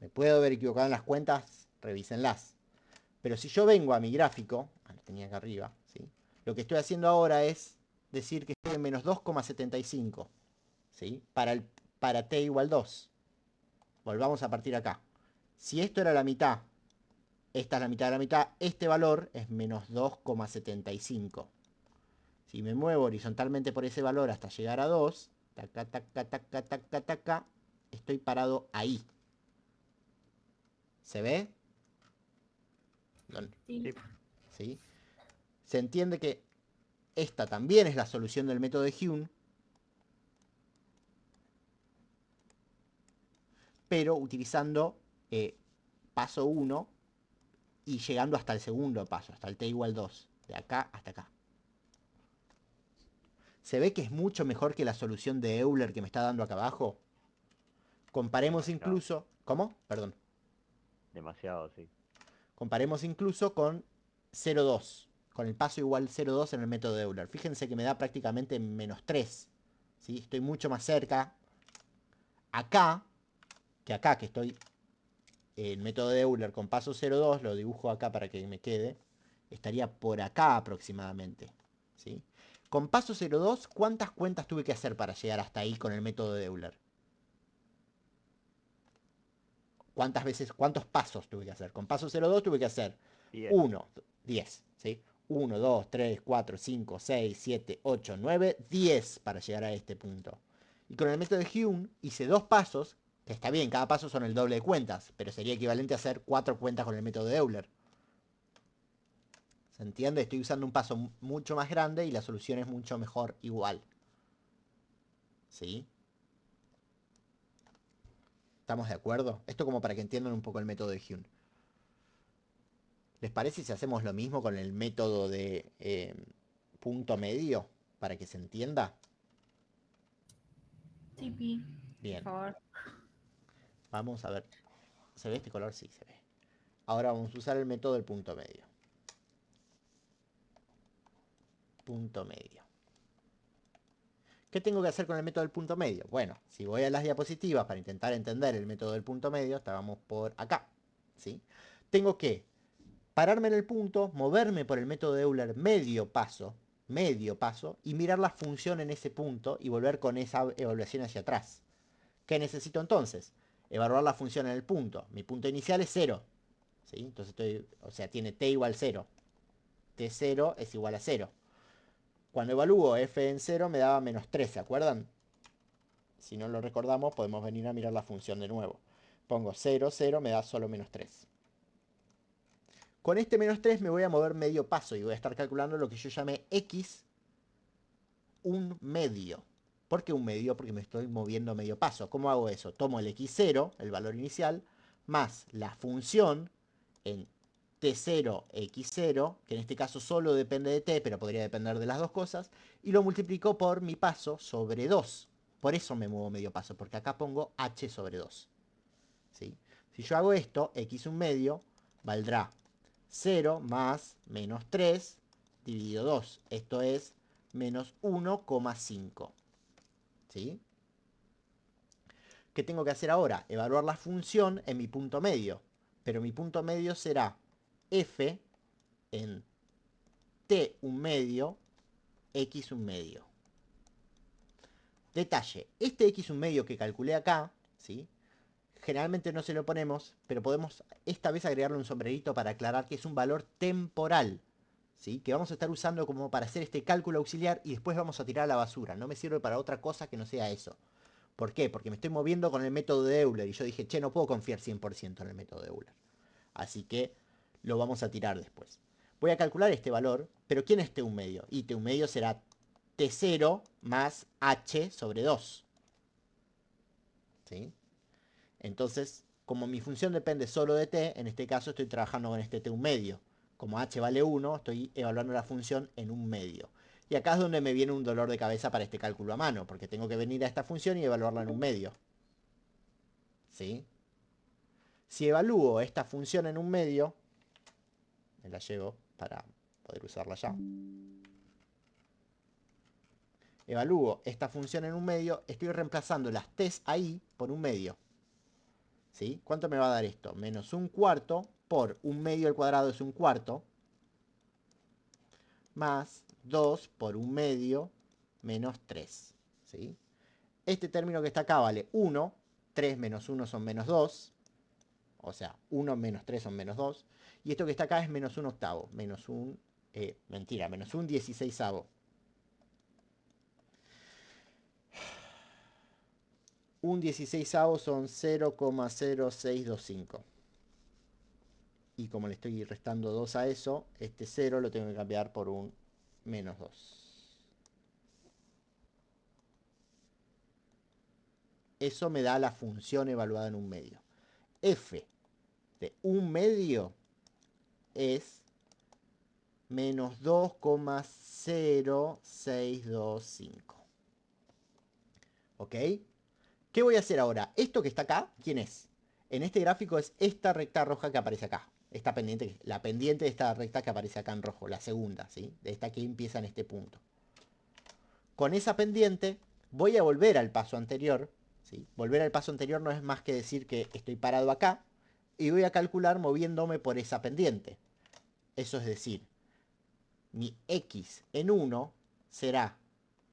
Me puedo haber equivocado en las cuentas, revísenlas. Pero si yo vengo a mi gráfico, lo tenía acá arriba, ¿sí? Lo que estoy haciendo ahora es decir que estoy en menos 2,75, ¿sí? Para t igual 2. Volvamos a partir acá. Si esto era la mitad, esta es la mitad de la mitad, este valor es menos 2,75. Si me muevo horizontalmente por ese valor hasta llegar a 2, taca, taca, taca, taca, taca, estoy parado ahí. ¿Se ve? Sí. Sí, ¿Sí? Se entiende que esta también es la solución del método de Hume, pero utilizando paso 1 y llegando hasta el segundo paso, hasta el t igual 2, de acá hasta acá. ¿Se ve que es mucho mejor que la solución de Euler que me está dando acá abajo? Comparemos demasiado. incluso... ¿Cómo? Perdón. Demasiado, sí. Comparemos incluso con 0,2, con el paso igual 0,2 en el método de Euler. Fíjense que me da prácticamente menos 3. ¿Sí? Estoy mucho más cerca acá, que estoy el método de Euler con paso 0,2, lo dibujo acá para que me quede, estaría por acá aproximadamente. ¿Sí? Con paso 0,2, ¿cuántas cuentas tuve que hacer para llegar hasta ahí con el método de Euler? ¿Cuántas veces, cuántos pasos tuve que hacer? Con paso 0,2 tuve que hacer 10. 1, 10, ¿sí? 1, 2, 3, 4, 5, 6, 7, 8, 9, 10 para llegar a este punto. Y con el método de Hume hice 2 pasos, que está bien, cada paso son el doble de cuentas, pero sería equivalente a hacer 4 cuentas con el método de Euler. ¿Se entiende? Estoy usando un paso mucho más grande y la solución es mucho mejor igual. ¿Sí? ¿Estamos de acuerdo? Esto como para que entiendan un poco el método de Hume. ¿Les parece si hacemos lo mismo con el método de punto medio? Para que se entienda. Sí, Pi, por Bien, favor. vamos a ver. ¿Se ve este color? Sí, se ve. Ahora vamos a usar el método del punto medio. Punto medio. ¿Qué tengo que hacer con el método del punto medio? Bueno, si voy a las diapositivas para intentar entender el método del punto medio, estábamos por acá. ¿Sí? Tengo que pararme en el punto, moverme por el método de Euler medio paso, y mirar la función en ese punto y volver con esa evaluación hacia atrás. ¿Qué necesito entonces? Evaluar la función en el punto. Mi punto inicial es 0. ¿Sí? Entonces tiene t igual 0. T0 es igual a 0. Cuando evalúo f en 0 me daba menos 3, ¿se acuerdan? Si no lo recordamos, podemos venir a mirar la función de nuevo. Pongo 0, 0, me da solo menos 3. Con este menos 3 me voy a mover medio paso y voy a estar calculando lo que yo llamé x un medio. ¿Por qué un medio? Porque me estoy moviendo medio paso. ¿Cómo hago eso? Tomo el x0, el valor inicial, más la función en t0, x0, que en este caso solo depende de t, pero podría depender de las dos cosas, y lo multiplico por mi paso sobre 2. Por eso me muevo medio paso, porque acá pongo h sobre 2. ¿Sí? Si yo hago esto, x un medio valdrá 0 más menos 3 dividido 2. Esto es menos 1,5. ¿Sí? ¿Qué tengo que hacer ahora? Evaluar la función en mi punto medio. Pero mi punto medio será f en t un medio, x un medio. Detalle, este x un medio que calculé acá, ¿sí? Generalmente no se lo ponemos, pero podemos esta vez agregarle un sombrerito para aclarar que es un valor temporal, ¿sí? Que vamos a estar usando como para hacer este cálculo auxiliar y después vamos a tirar a la basura. No me sirve para otra cosa que no sea eso. ¿Por qué? Porque me estoy moviendo con el método de Euler y yo dije, che, no puedo confiar 100% en el método de Euler. Así que lo vamos a tirar después. Voy a calcular este valor, pero ¿quién es t un medio? Y t un medio será t0 más h sobre 2. ¿Sí? Entonces, como mi función depende solo de t, en este caso estoy trabajando con este t un medio. Como h vale 1, estoy evaluando la función en un medio. Y acá es donde me viene un dolor de cabeza para este cálculo a mano, porque tengo que venir a esta función y evaluarla en un medio. ¿Sí? Si evalúo esta función en un medio, me la llevo para poder usarla ya. evalúo esta función en un medio, estoy reemplazando las t's ahí por un medio. ¿Sí? ¿Cuánto me va a dar esto? Menos un cuarto por un medio al cuadrado es un cuarto, más 2 por un medio menos 3. ¿Sí? Este término que está acá vale 1, 3 menos 1 son menos 2, o sea, 1 menos 3 son menos 2, y esto que está acá es menos 1 octavo, menos un, menos un 16avo. Un 16avo son 0,0625. Y como le estoy restando 2 a eso, este 0 lo tengo que cambiar por un menos 2. Eso me da la función evaluada en un medio. F de un medio es menos 2,0625. ¿Ok? ¿Qué voy a hacer ahora? Esto que está acá, ¿quién es? En este gráfico es esta recta roja que aparece acá. Esta pendiente, la pendiente de esta recta que aparece acá en rojo, la segunda, ¿sí? De esta que empieza en este punto. Con esa pendiente voy a volver al paso anterior, ¿sí? Volver al paso anterior no es más que decir que estoy parado acá y voy a calcular moviéndome por esa pendiente. Eso es decir, mi x en 1 será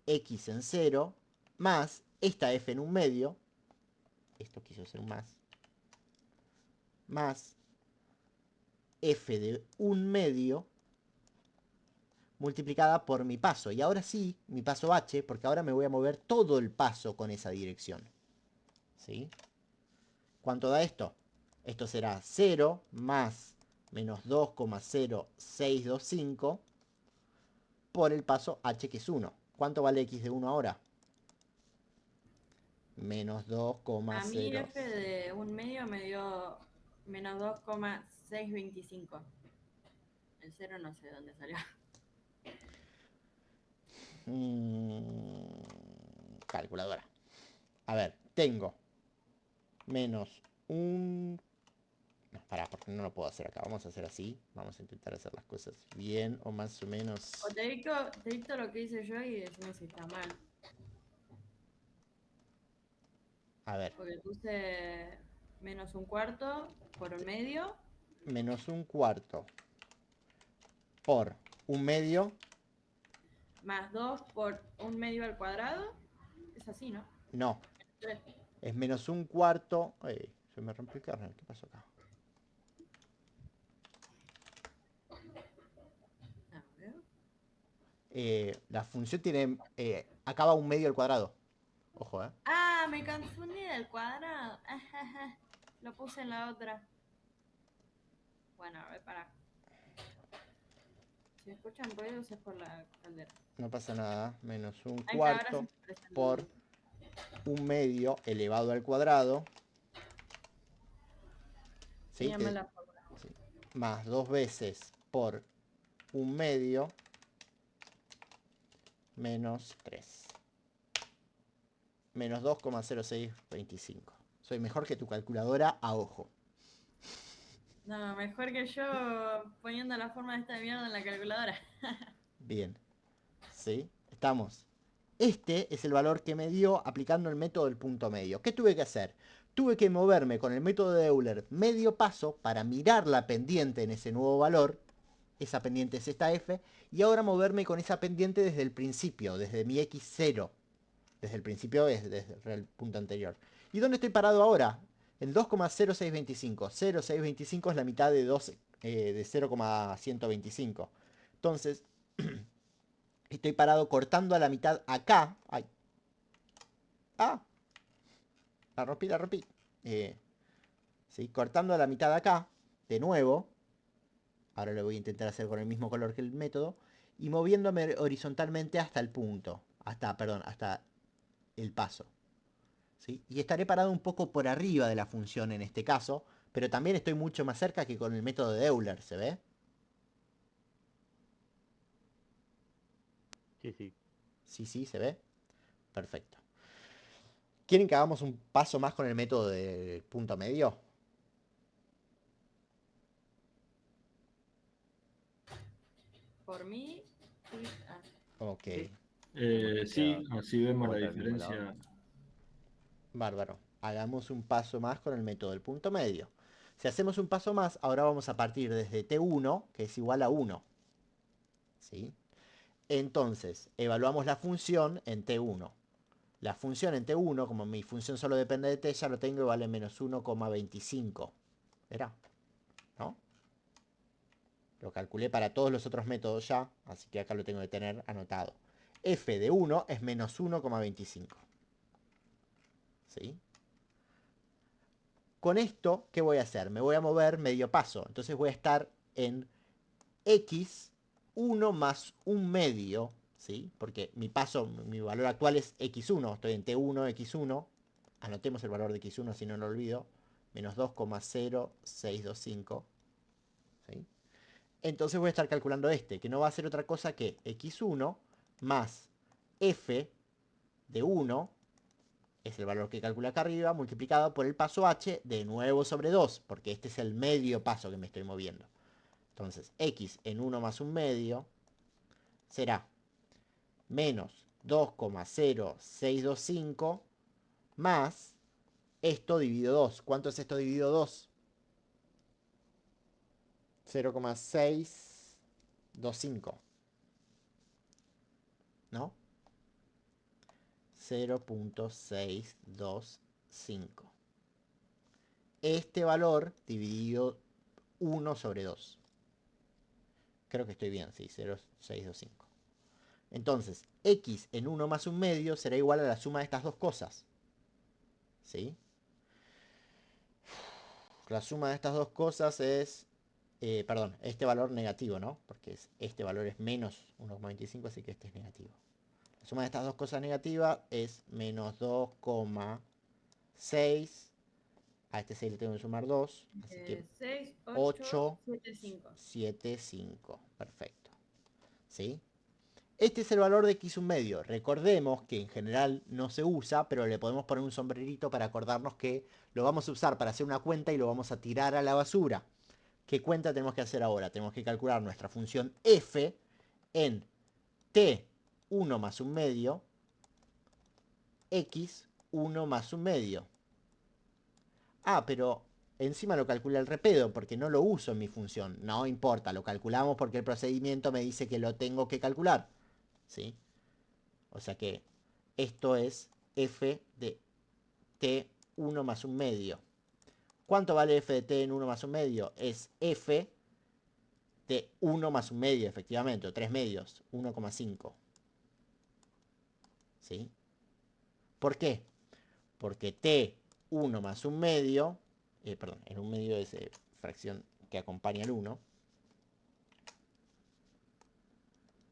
x en 0 más esta f en un medio, esto quiso ser un más f de un medio multiplicada por mi paso. Y ahora sí, mi paso h, porque ahora me voy a mover todo el paso con esa dirección. ¿Sí? ¿Cuánto da esto? Esto será 0 más menos 2,0625 por el paso h, que es 1. ¿Cuánto vale x de 1 ahora? Menos A mí 2,0. F de un medio me dio menos 2,625. El 0 no sé dónde salió. Calculadora. A ver, tengo menos un... No, pará, porque no lo puedo hacer acá. Vamos a hacer así. Vamos a intentar hacer las cosas bien o más o menos. O te dicto lo que hice yo y decime si está mal. A ver, Porque puse menos un cuarto por un medio. menos un cuarto por un medio. Más 2 por un medio al cuadrado. Es así, ¿no? No, 3. es menos un cuarto. Ay, se me rompió el kernel. ¿Qué pasó acá? A ver. La función tiene... acaba un medio al cuadrado. Ojo, ¿eh? Ah, me confundí del cuadrado. Lo puse en la otra. Bueno, a ver, para. Si escuchan ruidos es por la caldera. No pasa nada. Menos un Ahí está, ahora cuarto sí aparece el... por un medio elevado al cuadrado. ¿Sí? Enséñame la fórmula. Sí. Más 2 veces por un medio menos 3. Menos 2,0625. Soy mejor que tu calculadora a ojo. No, mejor que yo poniendo la forma de esta mierda en la calculadora. Bien. ¿Sí? Estamos. Este es el valor que me dio aplicando el método del punto medio. ¿Qué tuve que hacer? Tuve que moverme con el método de Euler medio paso para mirar la pendiente en ese nuevo valor. Esa pendiente es esta f. Y ahora moverme con esa pendiente desde el principio, desde mi x0. Desde el principio es desde el punto anterior. ¿Y dónde estoy parado ahora? En 2,0625. 0,625 es la mitad de 2 de 0,125. Entonces, estoy parado cortando a la mitad acá. Ay. Ah, la rompí. ¿Sí? Cortando a la mitad acá, de nuevo. Ahora lo voy a intentar hacer con el mismo color que el método. Y moviéndome horizontalmente hasta el punto. Hasta el paso. ¿Sí? Y estaré parado un poco por arriba de la función en este caso. Pero también estoy mucho más cerca que con el método de Euler, ¿se ve? Sí, sí. Sí, ¿se ve? Perfecto. ¿Quieren que hagamos un paso más con el método de punto medio? Por mí. Sí. Ok. Sí. Sí, así vemos la vuelta al mismo lado. diferencia. Bárbaro. Hagamos un paso más con el método del punto medio. Si hacemos un paso más, ahora vamos a partir desde T1, que es igual a 1. ¿Sí? Entonces, evaluamos la función en T1. La función en T1, como mi función solo depende de T, ya lo tengo y vale menos 1,25. ¿Verá? ¿No? Lo calculé para todos los otros métodos ya, así que acá lo tengo que tener anotado. F de 1 es menos 1,25. ¿Sí? Con esto, ¿qué voy a hacer? Me voy a mover medio paso. Entonces voy a estar en x 1 más un medio, ¿sí? Porque mi paso, mi valor actual es x1. Estoy en t1, x1. Anotemos el valor de x1 si no lo olvido. Menos 2,0625. ¿Sí? Entonces voy a estar calculando este, que no va a ser otra cosa que x1 más f de 1, es el valor que calcula acá arriba, multiplicado por el paso h de nuevo sobre 2, porque este es el medio paso que me estoy moviendo. Entonces, x en 1 más un medio será menos 2,0625 más esto dividido 2. ¿Cuánto es esto dividido 2? 0,625. ¿No? 0,625. Este valor dividido 1 sobre 2. Creo que estoy bien, sí, 0,625. Entonces, x en 1 más un medio será igual a la suma de estas dos cosas. ¿Sí? La suma de estas dos cosas es... perdón, este valor negativo, ¿no? Porque este valor es menos 1,25, así que este es negativo. La suma de estas dos cosas negativas es menos 2,6. A este 6 le tengo que sumar 2. Así que 6, 8, 8, 7, 5. 7, 5. Perfecto. ¿Sí? Este es el valor de x un medio. Recordemos que en general no se usa, pero le podemos poner un sombrerito para acordarnos que lo vamos a usar para hacer una cuenta y lo vamos a tirar a la basura. ¿Qué cuenta tenemos que hacer ahora? Tenemos que calcular nuestra función f en t1 más un medio, x1 más un medio. Ah, pero encima lo calcula el repedo porque no lo uso en mi función. No importa, lo calculamos porque el procedimiento me dice que lo tengo que calcular. ¿Sí? O sea que esto es f de t1 más un medio. ¿Cuánto vale f de t en 1 más un medio? Es f de 1 más un medio, efectivamente, o 3 medios, 1,5. ¿Sí? ¿Por qué? Porque t1 más un medio, perdón, en un medio es fracción que acompaña al 1.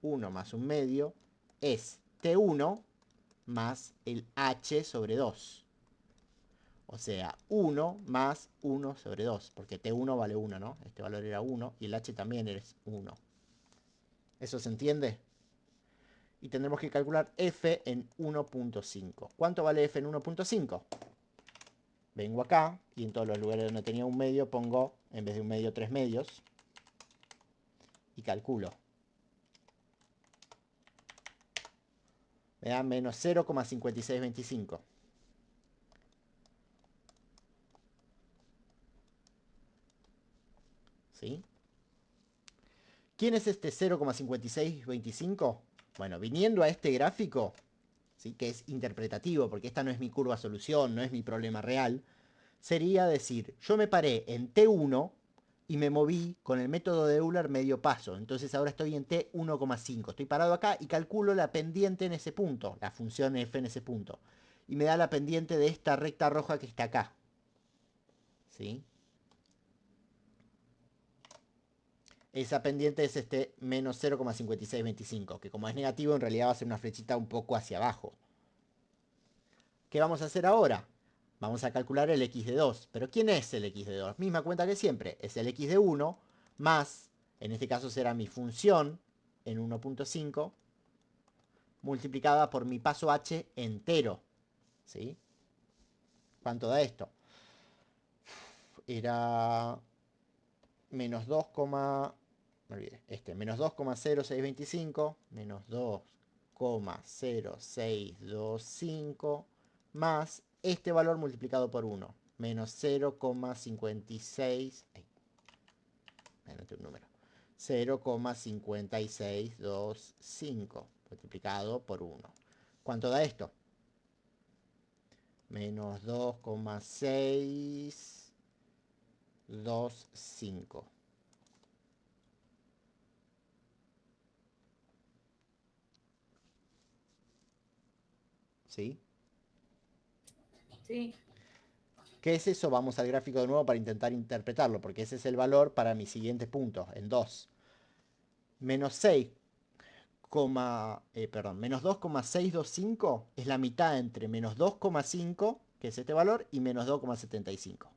1 más un medio es t1 más el h sobre 2. O sea, 1 más 1 sobre 2. Porque T1 vale 1, ¿no? Este valor era 1 y el H también es 1. ¿Eso se entiende? Y tendremos que calcular F en 1.5. ¿Cuánto vale F en 1.5? Vengo acá y en todos los lugares donde tenía un medio pongo, en vez de un medio, 3 medios. Y calculo. Me da menos 0,5625. ¿Sí? ¿Quién es este 0,5625? Bueno, viniendo a este gráfico, ¿sí? Que es interpretativo, porque esta no es mi curva solución, no es mi problema real, sería decir, yo me paré en T1 y me moví con el método de Euler medio paso. Entonces ahora estoy en T1,5. Estoy parado acá y calculo la pendiente en ese punto, la función f en ese punto. Y me da la pendiente de esta recta roja que está acá. ¿Sí? Esa pendiente es este menos 0,5625, que como es negativo en realidad va a ser una flechita un poco hacia abajo. ¿Qué vamos a hacer ahora? Vamos a calcular el x de 2. ¿Pero quién es el x de 2? Misma cuenta que siempre. Es el x de 1 más, en este caso será mi función en 1.5, multiplicada por mi paso h entero. ¿Sí? ¿Cuánto da esto? Era menos 2, me olvidé, menos 2,0625 menos 2, 0,0625 más este valor multiplicado por 1, menos 0,56, anoté un número, 0,5625 multiplicado por 1. ¿Cuánto da esto? Menos 2,625. ¿Sí? Sí, ¿Qué es eso? Vamos al gráfico de nuevo para intentar interpretarlo, porque ese es el valor para mi siguiente punto, en 2. Menos 6, menos 2,625 es la mitad entre menos 2,5, que es este valor, y menos 2,75.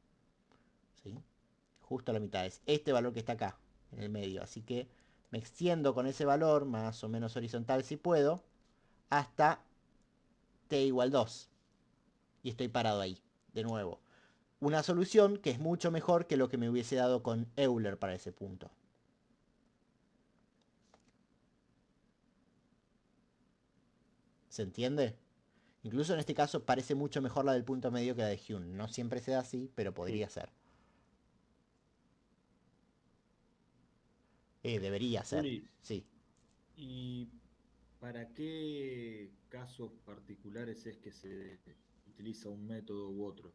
¿Sí? Justo la mitad es este valor que está acá, en el medio. Así que me extiendo con ese valor, más o menos horizontal si puedo, hasta t igual 2. Y estoy parado ahí, de nuevo. Una solución que es mucho mejor que lo que me hubiese dado con Euler para ese punto. ¿Se entiende? Incluso en este caso parece mucho mejor la del punto medio que la de Hume. No siempre se da así, pero Sí, podría ser. Debería ser. Juli, Sí. ¿y para qué casos particulares es que se utiliza un método u otro?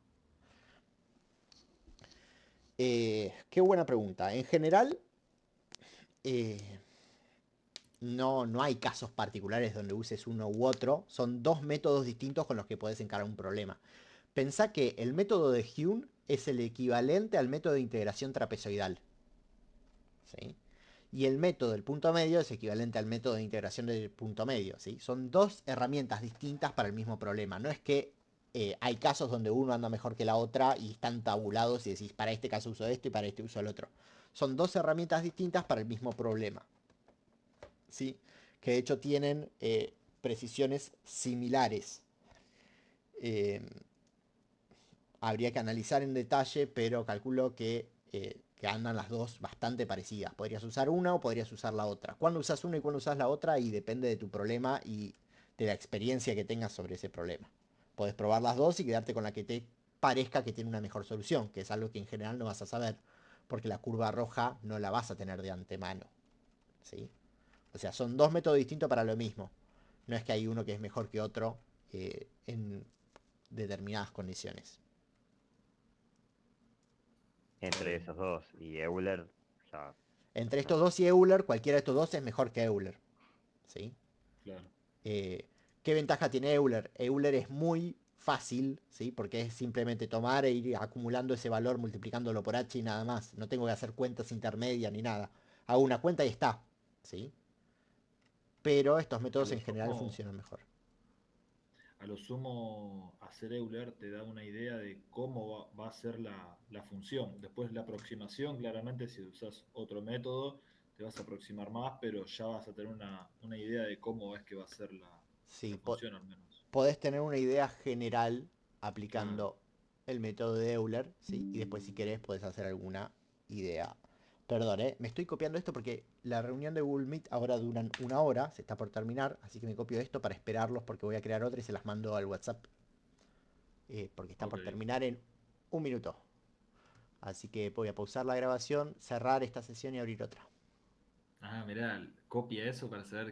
Qué buena pregunta. En general, eh, no hay casos particulares donde uses uno u otro. Son dos métodos distintos con los que puedes encarar un problema. Pensá que el método de Hume es el equivalente al método de integración trapezoidal. ¿Sí? Y el método del punto medio es equivalente al método de integración del punto medio. ¿Sí? Son dos herramientas distintas para el mismo problema. No es que hay casos donde uno anda mejor que la otra y están tabulados y decís, para este caso uso esto y para este uso el otro. Son dos herramientas distintas para el mismo problema. ¿Sí? Que de hecho tienen precisiones similares. Eh, Habría que analizar en detalle, pero calculo que andan las dos bastante parecidas. Podrías usar una o podrías usar la otra. ¿Cuándo usas una y cuándo usas la otra? Y depende de tu problema y de la experiencia que tengas sobre ese problema. Podés probar las dos y quedarte con la que te parezca que tiene una mejor solución, que es algo que en general no vas a saber, porque la curva roja no la vas a tener de antemano. ¿Sí? O sea, son dos métodos distintos para lo mismo. No es que hay uno que es mejor que otro en determinadas condiciones. Está entre bien. esos dos. Y Euler, ya, Entre no. estos dos y Euler, cualquiera de estos dos es mejor que Euler. ¿Sí? Claro. Eh, ¿Qué ventaja tiene Euler? Euler es muy fácil, ¿sí? Porque es simplemente tomar e ir acumulando ese valor, multiplicándolo por h y nada más. No tengo que hacer cuentas intermedias ni nada. Hago una cuenta y está. ¿Sí? Pero estos A métodos lo en general sumo, funcionan mejor. a lo sumo, hacer Euler te da una idea de cómo va a ser la función. Después la aproximación, claramente, si usas otro método, te vas a aproximar más, pero ya vas a tener una idea de cómo es que va a ser la Sí, función al menos. podés tener una idea general Claro. aplicando el método de Euler, ¿sí? Y después si querés podés hacer alguna idea. Perdón, me estoy copiando esto porque la reunión de Google Meet ahora dura una hora, se está por terminar, así que me copio esto para esperarlos porque voy a crear otra y se las mando al WhatsApp, porque está Ok. por terminar en un minuto. Así que voy a pausar la grabación, cerrar esta sesión y abrir otra. Ah, mirá, copia eso para saber